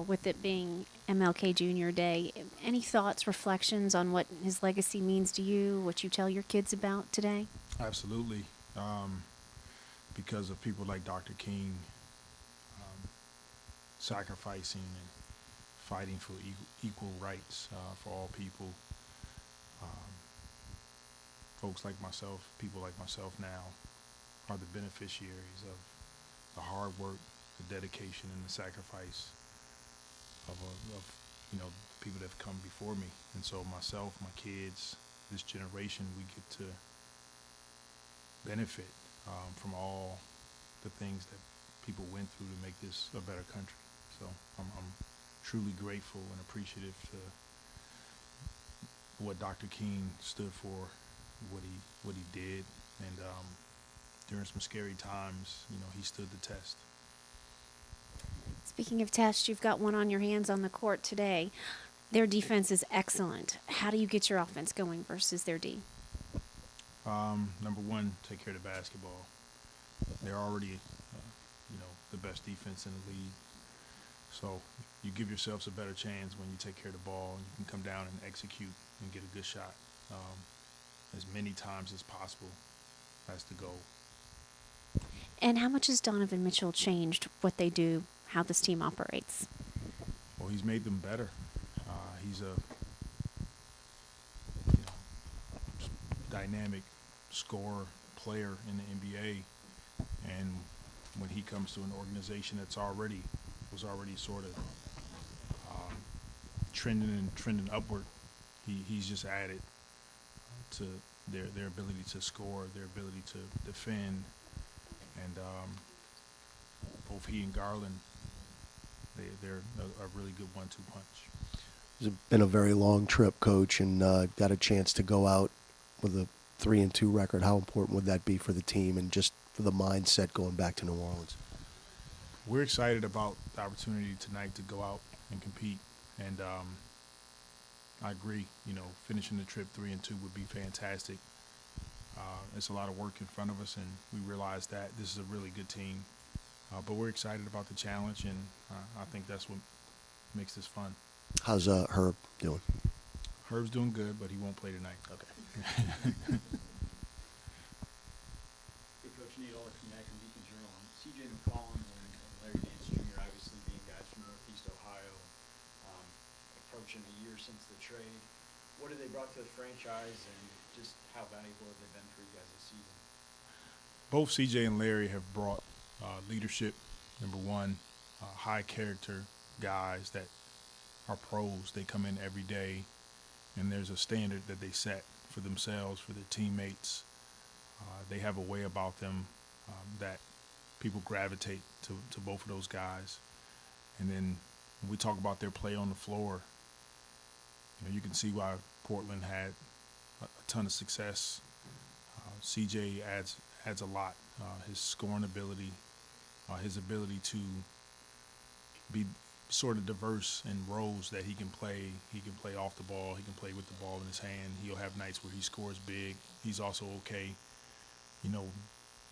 With it being MLK Junior Day, any thoughts, reflections on what his legacy means to you, what you tell your kids about today? Absolutely. Because of people like Dr. King sacrificing and fighting for equal rights for all people. Um, Folks like myself, people like myself now, are the beneficiaries of the hard work, the dedication, and the sacrifice of people that have come before me. And so myself, my kids, this generation, we get to benefit from all the things that people went through to make this a better country. So I'm truly grateful and appreciative to what Dr. King stood for, what he did, and during some scary times, he stood the test. Speaking of tests, you've got one on your hands on the court today. Their defense is excellent. How do you get your offense going versus their D? Number one, take care of the basketball. They're already, the best defense in the league. So you give yourselves a better chance when you take care of the ball and you can come down and execute and get a good shot as many times as possible. That's the goal. And how much has Donovan Mitchell changed what they do, how this team operates? Well, he's made them better. He's a dynamic scorer player in the NBA, and when he comes to an organization that's was already sort of trending upward, he's just added to their ability to score, their ability to defend, and both he and Garland, they're a really good 1-2 punch. It's been a very long trip, Coach, and got a chance to go out with a 3-2 record. How important would that be for the team and just for the mindset going back to New Orleans? We're excited about the opportunity tonight to go out and compete, and I agree. Finishing the trip 3-2 would be fantastic. It's a lot of work in front of us, and we realize that this is a really good team. But we're excited about the challenge, and I think that's what makes this fun. How's Herb doing? Herb's doing good, but he won't play tonight. Okay. Hey, Coach Nate Oler from Akron Beacon Journal. C.J. McCollum and Larry Nance Jr. obviously being guys from Northeast Ohio, approaching a year since the trade. What have they brought to the franchise, and just how valuable have they been for you guys this season? Both C.J. and Larry have brought leadership, number one, high character guys that are pros. They come in every day, and there's a standard that they set for themselves, for their teammates. They have a way about them that people gravitate to both of those guys. And then when we talk about their play on the floor, you can see why Portland had a ton of success. CJ adds a lot. His scoring ability, his ability to be sort of diverse in roles that he can play. He can play off the ball. He can play with the ball in his hand. He'll have nights where he scores big. He's also okay,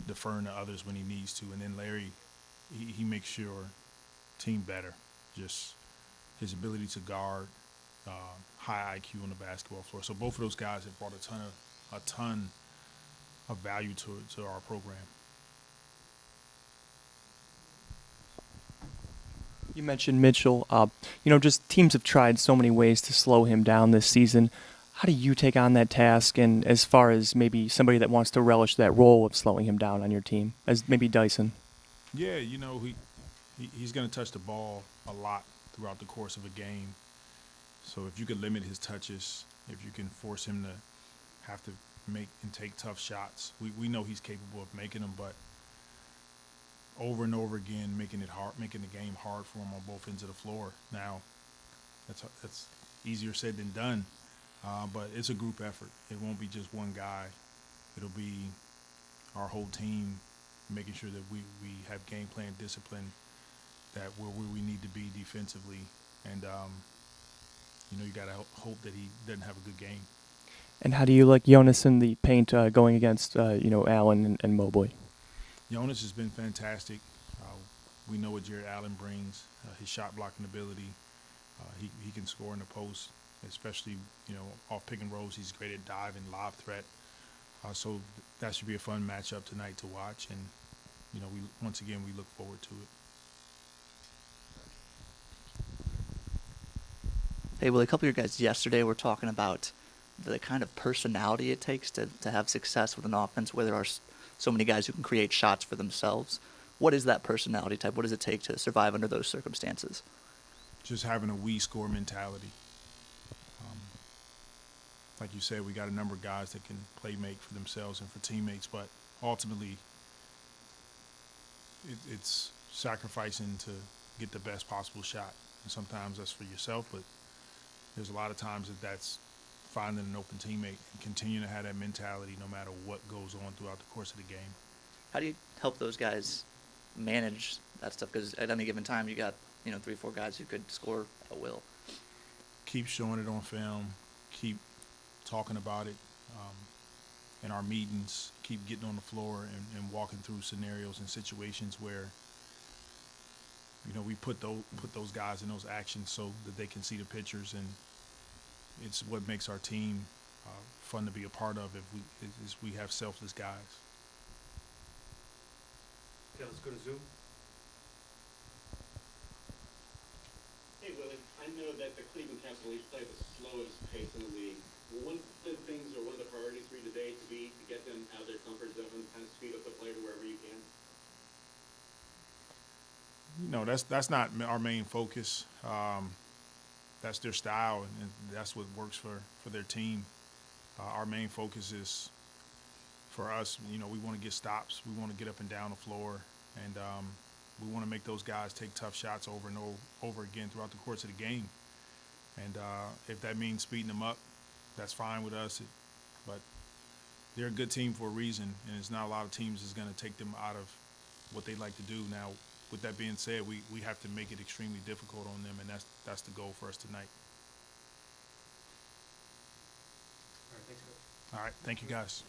deferring to others when he needs to. And then Larry, he makes sure team better. Just his ability to guard, high IQ on the basketball floor. So both of those guys have brought a ton of value to our program. You mentioned Mitchell. Just teams have tried so many ways to slow him down this season. How do you take on that task, and as far as maybe somebody that wants to relish that role of slowing him down on your team, as maybe Dyson? Yeah, he's going to touch the ball a lot throughout the course of a game. So if you could limit his touches, if you can force him to have to make and take tough shots, we know he's capable of making them, but over and over again, making the game hard for him on both ends of the floor. Now, that's easier said than done, but it's a group effort. It won't be just one guy. It'll be our whole team making sure that we have game plan discipline, that we're where we need to be defensively, and you got to hope that he doesn't have a good game. And how do you like Jonas in the paint going against Allen and Mobley? Jonas has been fantastic. We know what Jared Allen brings, his shot blocking ability. He can score in the post, especially, off pick and rolls. He's great at diving, lob threat. So that should be a fun matchup tonight to watch. And, once again, we look forward to it. Hey, Willie, a couple of your guys yesterday were talking about the kind of personality it takes to have success with an offense where there are so many guys who can create shots for themselves. What is that personality type? What does it take to survive under those circumstances? Just having a we score mentality. Like you said, we got a number of guys that can play make for themselves and for teammates, but ultimately it's sacrificing to get the best possible shot. And sometimes that's for yourself, but there's a lot of times that's finding an open teammate and continuing to have that mentality no matter what goes on throughout the course of the game. How do you help those guys manage that stuff? Because at any given time, you got 3 or 4 guys who could score at will. Keep showing it on film. Keep talking about it in our meetings. Keep getting on the floor and walking through scenarios and situations where we put those guys in those actions so that they can see the pictures, and it's what makes our team fun to be a part of if we have selfless guys. Okay, let's go to Zoom. Hey, Willie, I know that the Cleveland Cavaliers play the slowest pace in the league. One of the things or one of the priorities for you today to get them out of their comfort zone and kind of speed up the play to wherever you can? That's not our main focus. That's their style, and that's what works for their team. Our main focus is, for us, we want to get stops. We want to get up and down the floor, and we want to make those guys take tough shots over and over again throughout the course of the game. And if that means speeding them up, that's fine with us. But they're a good team for a reason, and it's not a lot of teams that's going to take them out of what they like to do. Now, with that being said, we have to make it extremely difficult on them, and that's the goal for us tonight. All right, thanks, Coach. All right, thank you, guys.